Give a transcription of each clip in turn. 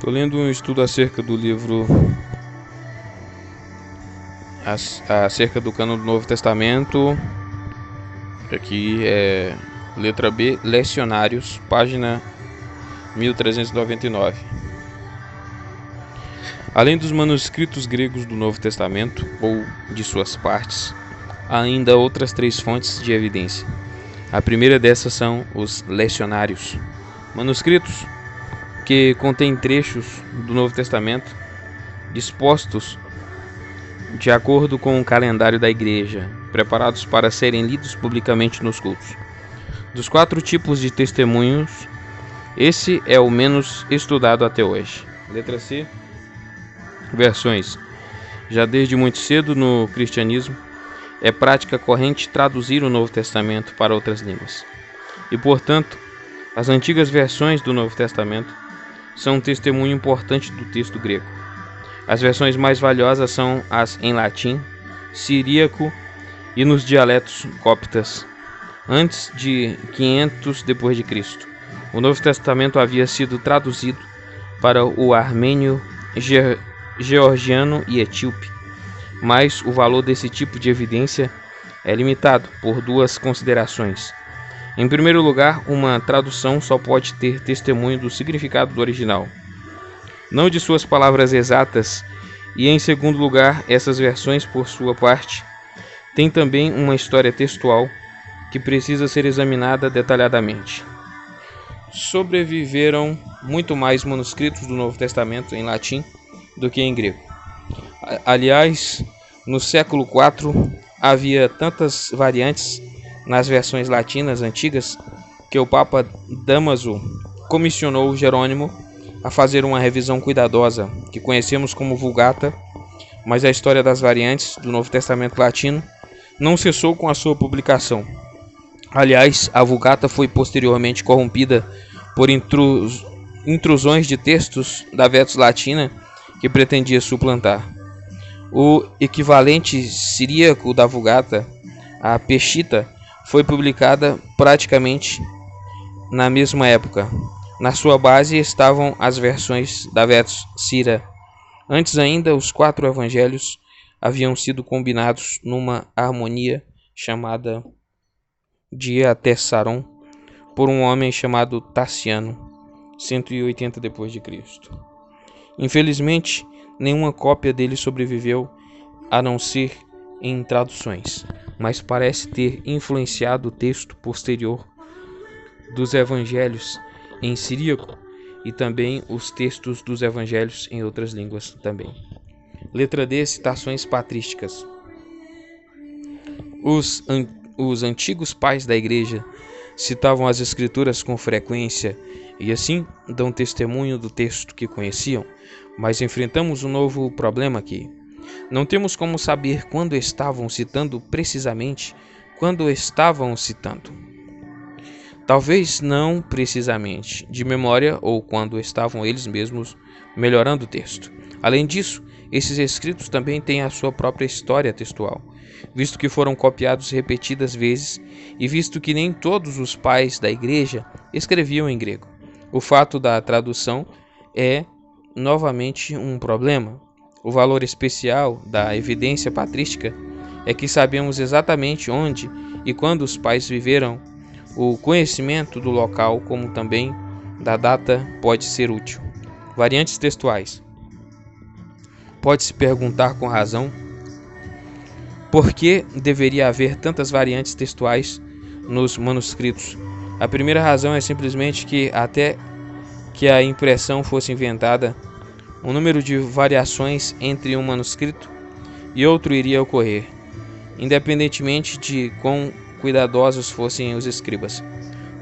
Estou lendo um estudo acerca do livro acerca do Cânon do Novo Testamento. Aqui é letra B, Lecionários, página 1399. Além dos manuscritos gregos do Novo Testamento, ou de suas partes, há ainda outras 3 fontes de evidência. A primeira dessas são os Lecionários, manuscritos que contêm trechos do Novo Testamento dispostos de acordo com o calendário da Igreja, preparados para serem lidos publicamente nos cultos. Dos 4 tipos de testemunhos, esse é o menos estudado até hoje. Letra C. Versões. Já desde muito cedo no cristianismo, é prática corrente traduzir o Novo Testamento para outras línguas. E, portanto, as antigas versões do Novo Testamento são um testemunho importante do texto grego. As versões mais valiosas são as em latim, siríaco e nos dialetos coptas. Antes de 500 d.C., o Novo Testamento havia sido traduzido para o armênio, georgiano e etíope, mas o valor desse tipo de evidência é limitado por 2 considerações. Em primeiro lugar, uma tradução só pode ter testemunho do significado do original, não de suas palavras exatas, e em segundo lugar, essas versões, por sua parte, têm também uma história textual que precisa ser examinada detalhadamente. Sobreviveram muito mais manuscritos do Novo Testamento em latim do que em grego. Aliás, no século IV havia tantas variantes nas versões latinas antigas que o Papa Dámaso comissionou Jerônimo a fazer uma revisão cuidadosa, que conhecemos como Vulgata, mas a história das variantes do Novo Testamento latino não cessou com a sua publicação. Aliás, a Vulgata foi posteriormente corrompida por intrusões de textos da Vetus Latina que pretendia suplantar. O equivalente siríaco da Vulgata, a Peshitta, foi publicada praticamente na mesma época. Na sua base estavam as versões da Vetus Sira. Antes ainda, os 4 evangelhos haviam sido combinados numa harmonia chamada Diatessaron por um homem chamado Tassiano, 180 d.C. Infelizmente, nenhuma cópia dele sobreviveu, a não ser em traduções, mas parece ter influenciado o texto posterior dos evangelhos em siríaco e também os textos dos evangelhos em outras línguas também. Letra D. Citações patrísticas. Os antigos pais da Igreja citavam as Escrituras com frequência e assim dão testemunho do texto que conheciam, mas enfrentamos um novo problema aqui. Não temos como saber quando estavam citando precisamente quando estavam citando. Talvez não precisamente de memória ou quando estavam eles mesmos melhorando o texto. Além disso, esses escritos também têm a sua própria história textual, visto que foram copiados repetidas vezes e visto que nem todos os pais da Igreja escreviam em grego. O fato da tradução é novamente um problema. O valor especial da evidência patrística é que sabemos exatamente onde e quando os pais viveram. O conhecimento do local, como também da data, pode ser útil. Variantes textuais. Pode-se perguntar com razão por que deveria haver tantas variantes textuais nos manuscritos. A primeira razão é simplesmente que, até que a impressão fosse inventada, um número de variações entre um manuscrito e outro iria ocorrer, independentemente de quão cuidadosos fossem os escribas.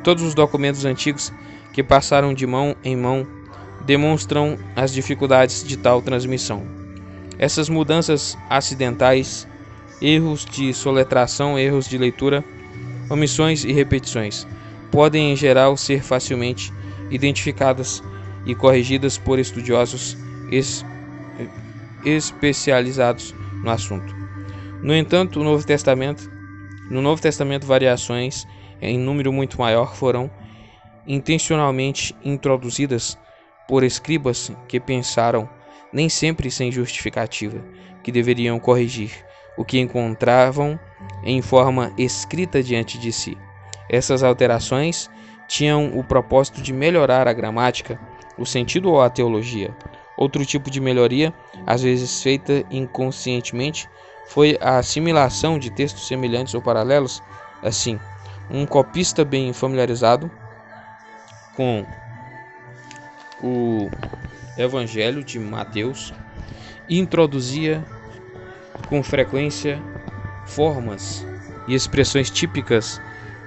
Todos os documentos antigos que passaram de mão em mão demonstram as dificuldades de tal transmissão. Essas mudanças acidentais, erros de soletração, erros de leitura, omissões e repetições, podem em geral ser facilmente identificadas e corrigidas por estudiosos especializados no assunto. No entanto, no Novo Testamento, variações em número muito maior foram intencionalmente introduzidas por escribas que pensaram, nem sempre sem justificativa, que deveriam corrigir o que encontravam em forma escrita diante de si. Essas alterações tinham o propósito de melhorar a gramática, o sentido ou a teologia. Outro tipo de melhoria, às vezes feita inconscientemente, foi a assimilação de textos semelhantes ou paralelos. Assim, um copista bem familiarizado com o Evangelho de Mateus introduzia com frequência formas e expressões típicas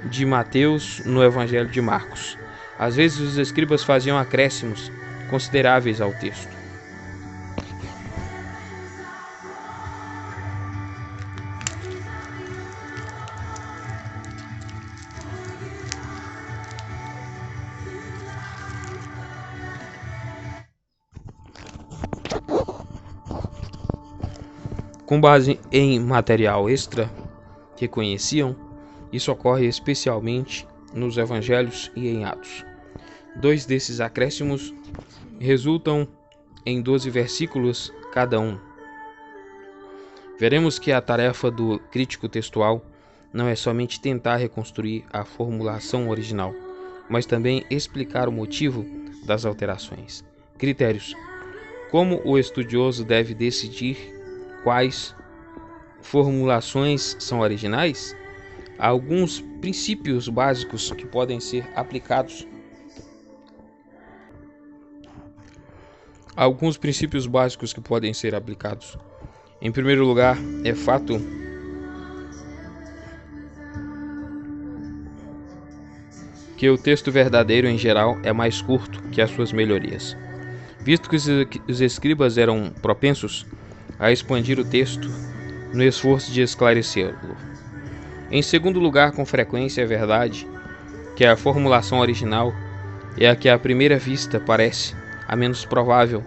de Mateus no Evangelho de Marcos. Às vezes os escribas faziam acréscimos consideráveis ao texto. Com base em material extra que conheciam, isso ocorre especialmente nos Evangelhos e em Atos. 2 desses acréscimos resultam em 12 versículos cada um. Veremos que a tarefa do crítico textual não é somente tentar reconstruir a formulação original, mas também explicar o motivo das alterações. Critérios: como o estudioso deve decidir quais formulações são originais? Há alguns princípios básicos que podem ser aplicados. Em primeiro lugar, é fato que o texto verdadeiro em geral é mais curto que as suas melhorias. Visto que os escribas eram propensos a expandir o texto no esforço de esclarecê-lo. Em segundo lugar, com frequência é verdade que a formulação original é a que à primeira vista parece a menos provável,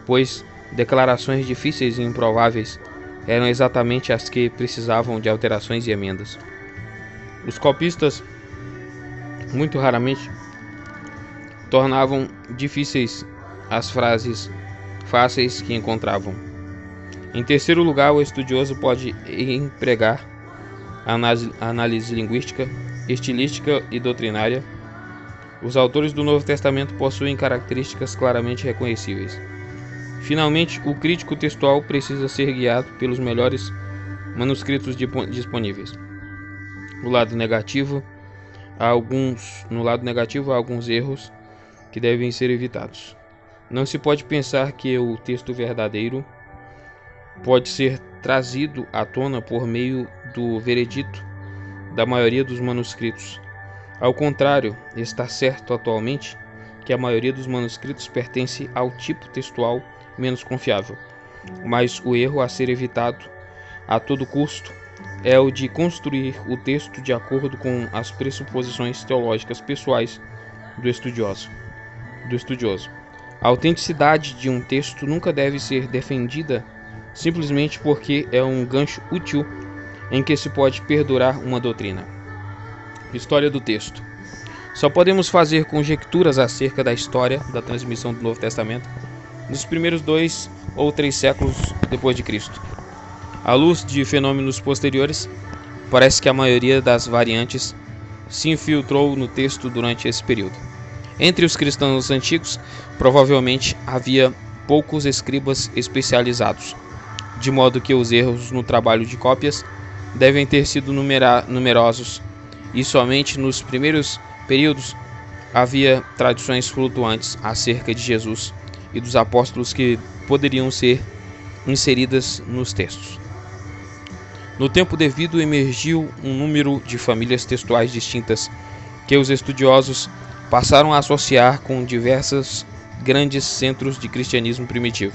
pois declarações difíceis e improváveis eram exatamente as que precisavam de alterações e emendas. Os copistas muito raramente tornavam difíceis as frases fáceis que encontravam. Em terceiro lugar, o estudioso pode empregar a análise linguística, estilística e doutrinária. Os autores do Novo Testamento possuem características claramente reconhecíveis. Finalmente, o crítico textual precisa ser guiado pelos melhores manuscritos disponíveis. No lado negativo, há alguns erros que devem ser evitados. Não se pode pensar que o texto verdadeiro pode ser trazido à tona por meio do veredito da maioria dos manuscritos. Ao contrário, está certo atualmente que a maioria dos manuscritos pertence ao tipo textual menos confiável, mas o erro a ser evitado a todo custo é o de construir o texto de acordo com as pressuposições teológicas pessoais do estudioso. A autenticidade de um texto nunca deve ser defendida simplesmente porque é um gancho útil em que se pode perdurar uma doutrina. História do texto. Só podemos fazer conjecturas acerca da história da transmissão do Novo Testamento nos primeiros 2 ou 3 séculos depois de Cristo. À luz de fenômenos posteriores, parece que a maioria das variantes se infiltrou no texto durante esse período. Entre os cristãos antigos, provavelmente havia poucos escribas especializados, de modo que os erros no trabalho de cópias devem ter sido numerosos, e somente nos primeiros períodos havia tradições flutuantes acerca de Jesus e dos apóstolos que poderiam ser inseridas nos textos. No tempo devido emergiu um número de famílias textuais distintas que os estudiosos passaram a associar com diversos grandes centros de cristianismo primitivo.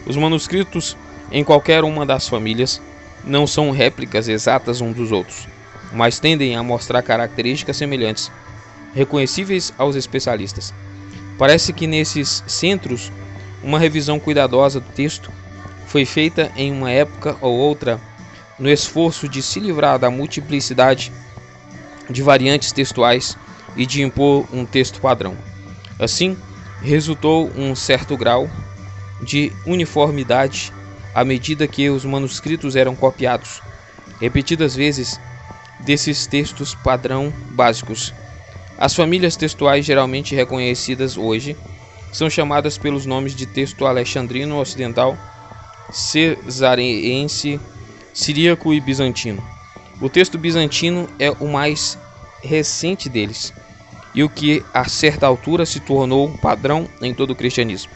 Os manuscritos em qualquer uma das famílias não são réplicas exatas uns dos outros, mas tendem a mostrar características semelhantes, reconhecíveis aos especialistas. Parece que nesses centros, uma revisão cuidadosa do texto foi feita em uma época ou outra no esforço de se livrar da multiplicidade de variantes textuais e de impor um texto padrão. Assim, resultou um certo grau de uniformidade à medida que os manuscritos eram copiados repetidas vezes desses textos padrão básicos. As famílias textuais geralmente reconhecidas hoje são chamadas pelos nomes de texto alexandrino ocidental, cesareense, siríaco e bizantino. O texto bizantino é o mais recente deles e o que a certa altura se tornou padrão em todo o cristianismo.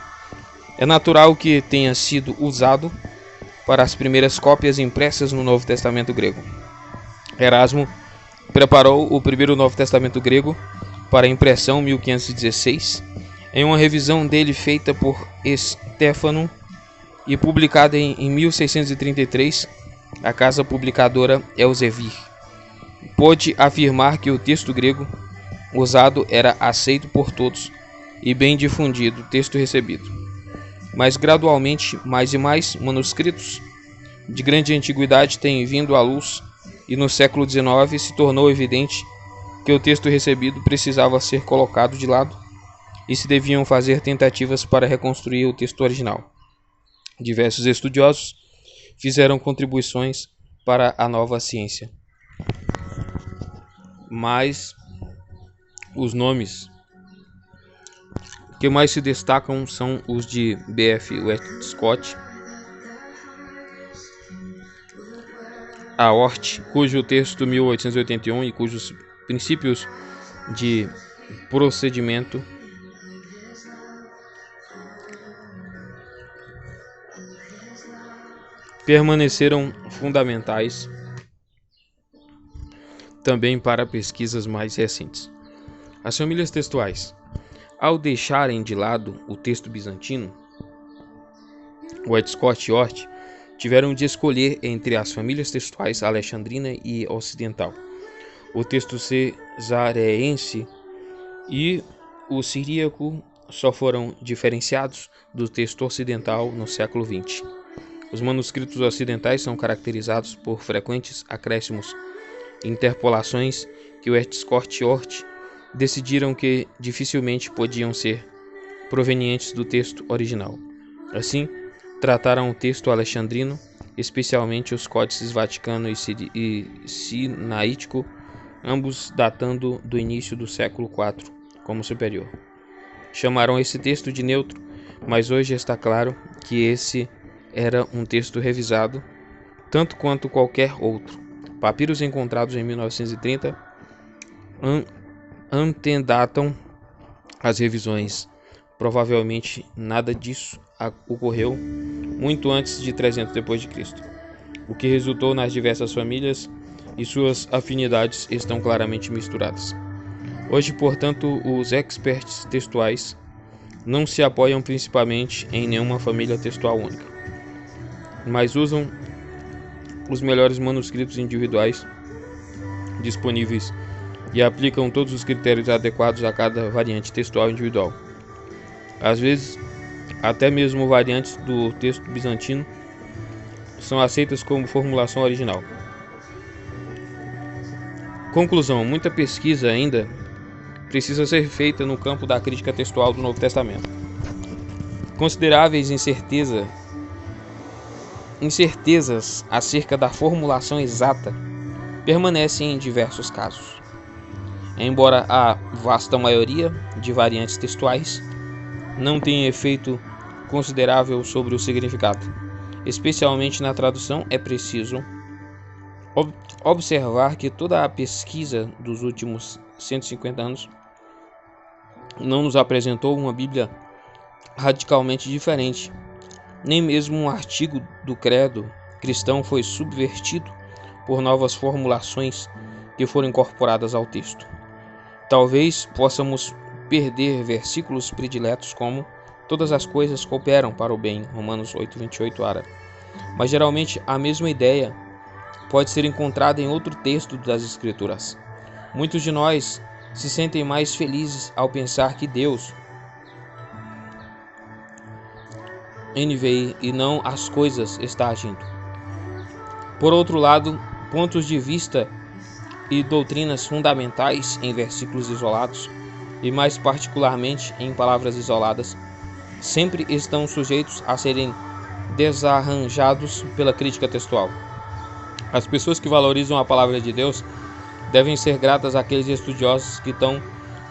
É natural que tenha sido usado para as primeiras cópias impressas no Novo Testamento grego. Erasmo preparou o primeiro Novo Testamento grego para impressão em 1516, em uma revisão dele feita por Estéfano e publicada em 1633, a casa publicadora Elsevier. Pôde afirmar que o texto grego usado era aceito por todos e bem difundido o texto recebido. Mas gradualmente, mais e mais manuscritos de grande antiguidade têm vindo à luz e no século XIX se tornou evidente que o texto recebido precisava ser colocado de lado e se deviam fazer tentativas para reconstruir o texto original. Diversos estudiosos fizeram contribuições para a nova ciência, mas os nomes que mais se destacam são os de B.F. Westcott, a Hort, cujo texto 1881 e cujos princípios de procedimento permaneceram fundamentais também para pesquisas mais recentes. As famílias textuais, ao deixarem de lado o texto bizantino, Westcott e Hort tiveram de escolher entre as famílias textuais alexandrina e ocidental, o texto cesareense e o siríaco só foram diferenciados do texto ocidental no século XX. Os manuscritos ocidentais são caracterizados por frequentes acréscimos e interpolações que Westcott e Hort decidiram que dificilmente podiam ser provenientes do texto original. Assim, trataram o texto alexandrino, especialmente os códices Vaticano e Sinaítico, ambos datando do início do século IV, como superior. Chamaram esse texto de neutro, mas hoje está claro que esse era um texto revisado, tanto quanto qualquer outro. Papiros encontrados em 1930 antedatam as revisões. Provavelmente nada disso ocorreu muito antes de 300 d.C., o que resultou nas diversas famílias e suas afinidades estão claramente misturadas. Hoje, portanto, os experts textuais não se apoiam principalmente em nenhuma família textual única, mas usam os melhores manuscritos individuais disponíveis e aplicam todos os critérios adequados a cada variante textual individual. Às vezes, até mesmo variantes do texto bizantino são aceitas como formulação original. Conclusão: muita pesquisa ainda precisa ser feita no campo da crítica textual do Novo Testamento. Consideráveis incertezas acerca da formulação exata permanecem em diversos casos. Embora a vasta maioria de variantes textuais não tenha efeito considerável sobre o significado, especialmente na tradução, é preciso observar que toda a pesquisa dos últimos 150 anos não nos apresentou uma Bíblia radicalmente diferente. Nem mesmo um artigo do credo cristão foi subvertido por novas formulações que foram incorporadas ao texto. Talvez possamos perder versículos prediletos como todas as coisas cooperam para o bem, Romanos 8:28 ara. Mas geralmente a mesma ideia pode ser encontrada em outro texto das Escrituras. Muitos de nós se sentem mais felizes ao pensar que Deus, NVI, e não as coisas está agindo. Por outro lado, pontos de vista e doutrinas fundamentais em versículos isolados e mais particularmente em palavras isoladas, sempre estão sujeitos a serem desarranjados pela crítica textual. As pessoas que valorizam a palavra de Deus devem ser gratas àqueles estudiosos que tão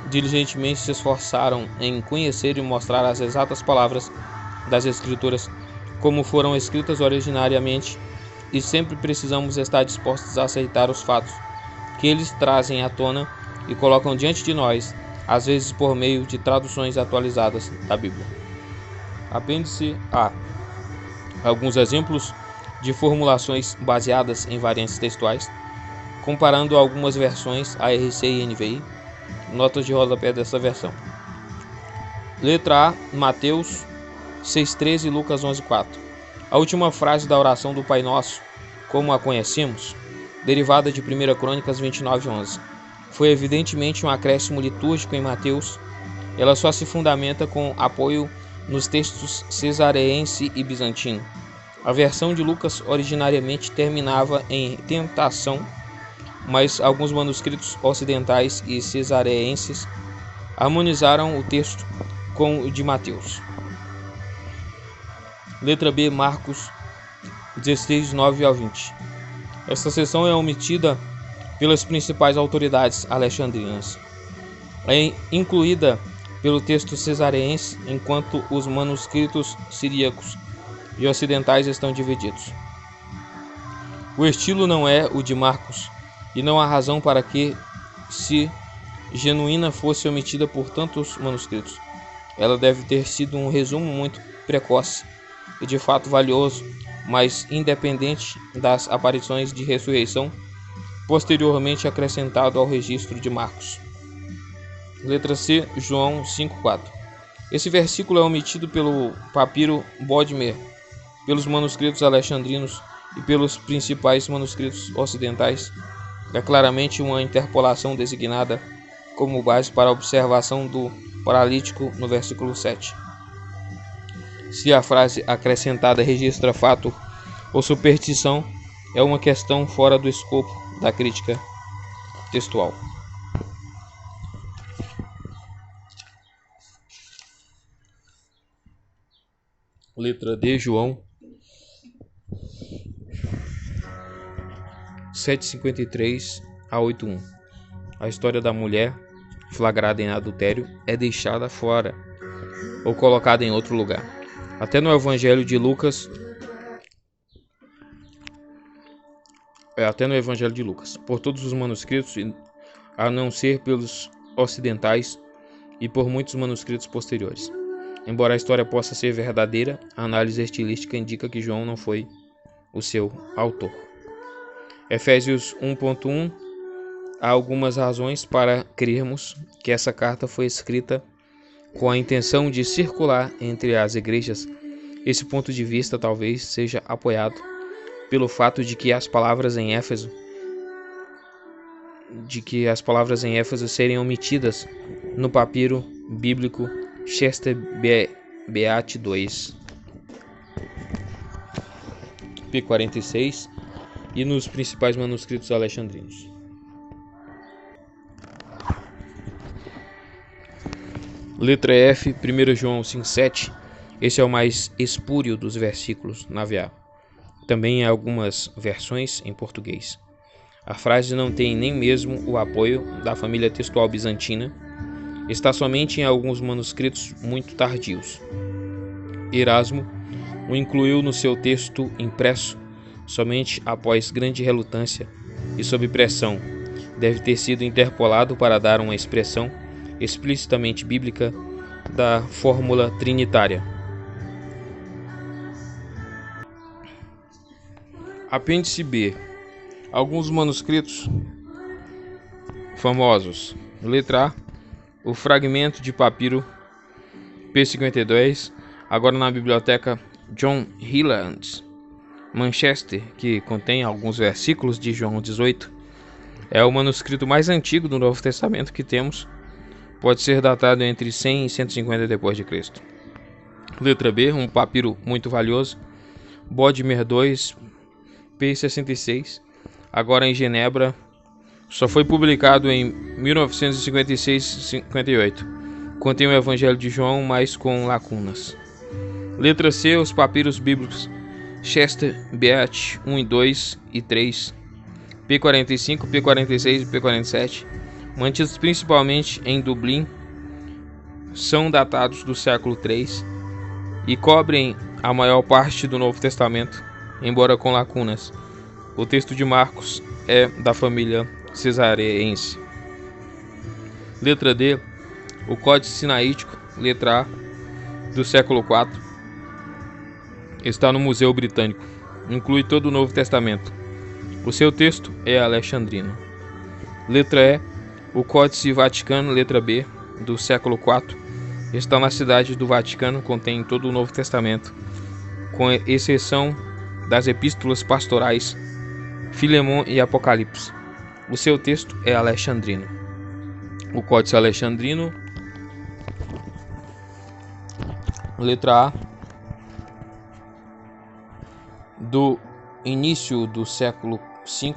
diligentemente se esforçaram em conhecer e mostrar as exatas palavras das Escrituras como foram escritas originariamente, e sempre precisamos estar dispostos a aceitar os fatos que eles trazem à tona e colocam diante de nós, às vezes por meio de traduções atualizadas da Bíblia. Apêndice A. Alguns exemplos de formulações baseadas em variantes textuais, comparando algumas versões ARC e NVI. Notas de rodapé dessa versão. Letra A, Mateus 6,13 e Lucas 11,4. A última frase da oração do Pai Nosso, como a conhecemos, derivada de 1 Crônicas 29,11, foi evidentemente um acréscimo litúrgico em Mateus. Ela só se fundamenta com apoio nos textos cesareense e bizantino. A versão de Lucas originariamente terminava em tentação, mas alguns manuscritos ocidentais e cesareenses harmonizaram o texto com o de Mateus. Letra B, Marcos 16, 9 ao 20. Esta seção é omitida pelas principais autoridades alexandrinas. É incluída pelo texto cesareense, enquanto os manuscritos siríacos e ocidentais estão divididos. O estilo não é o de Marcos, e não há razão para que, se genuína, fosse omitida por tantos manuscritos. Ela deve ter sido um resumo muito precoce e de fato valioso, mas independente das aparições de ressurreição posteriormente acrescentado ao registro de Marcos. Letra C, João 5,4. Esse versículo é omitido pelo papiro Bodmer, pelos manuscritos alexandrinos e pelos principais manuscritos ocidentais. É claramente uma interpolação designada como base para a observação do paralítico no versículo 7. Se a frase acrescentada registra fato ou superstição, é uma questão fora do escopo da crítica textual. Letra D, João 7,53 a 8,1. A história da mulher flagrada em adultério é deixada fora ou colocada em outro lugar. Até no Evangelho de Lucas, por todos os manuscritos, a não ser pelos ocidentais e por muitos manuscritos posteriores. Embora a história possa ser verdadeira, a análise estilística indica que João não foi o seu autor. Efésios 1.1. Há algumas razões para crermos que essa carta foi escrita com a intenção de circular entre as igrejas. Esse ponto de vista talvez seja apoiado pelo fato de que as palavras em Éfeso serem omitidas no papiro bíblico Chester Beat II P46 e nos principais manuscritos alexandrinos. Letra F, 1 João 5,7. Esse é o mais espúrio dos versículos na VA. Também em algumas versões em português. A frase não tem nem mesmo o apoio da família textual bizantina. Está somente em alguns manuscritos muito tardios. Erasmo o incluiu no seu texto impresso somente após grande relutância e sob pressão. Deve ter sido interpolado para dar uma expressão explicitamente bíblica da fórmula trinitária. Apêndice B. Alguns manuscritos famosos. Letra A. O fragmento de papiro P52, agora na biblioteca John Hilland, Manchester, que contém alguns versículos de João 18. É o manuscrito mais antigo do Novo Testamento que temos. Pode ser datado entre 100 e 150 depois de Cristo. Letra B, um papiro muito valioso, Bodmer II, P66, agora em Genebra, Só foi publicado em 1956-58. Contém o Evangelho de João, mas com lacunas. Letra C. Os papiros bíblicos Chester Beatty 1 e 2 e 3, P45, P46 e P47, mantidos principalmente em Dublin, são datados do século III e cobrem a maior parte do Novo Testamento, embora com lacunas. O texto de Marcos é da família cesareense. Letra D. O Códice Sinaítico, letra A, do século IV, está no Museu Britânico. Inclui todo o Novo Testamento. O seu texto é alexandrino. Letra E. O Códice Vaticano, letra B, do século IV, está na cidade do Vaticano, contém todo o Novo Testamento, com exceção das epístolas pastorais Filemon e Apocalipse. O seu texto é alexandrino. O Códice Alexandrino, letra A, do início do século V,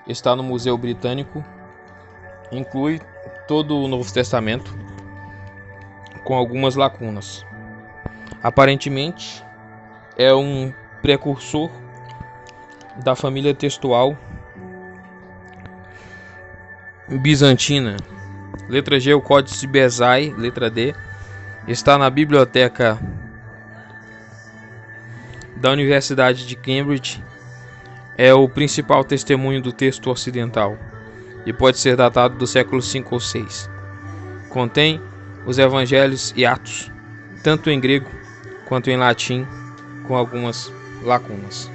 está no Museu Britânico, inclui todo o Novo Testamento, com algumas lacunas. Aparentemente, é um precursor da família textual bizantina. Letra G. O Códice Bezae, letra D, está na biblioteca da Universidade de Cambridge. É o principal testemunho do texto ocidental e pode ser datado do século V ou VI. Contém os Evangelhos e Atos, tanto em grego quanto em latim, com algumas lacunas.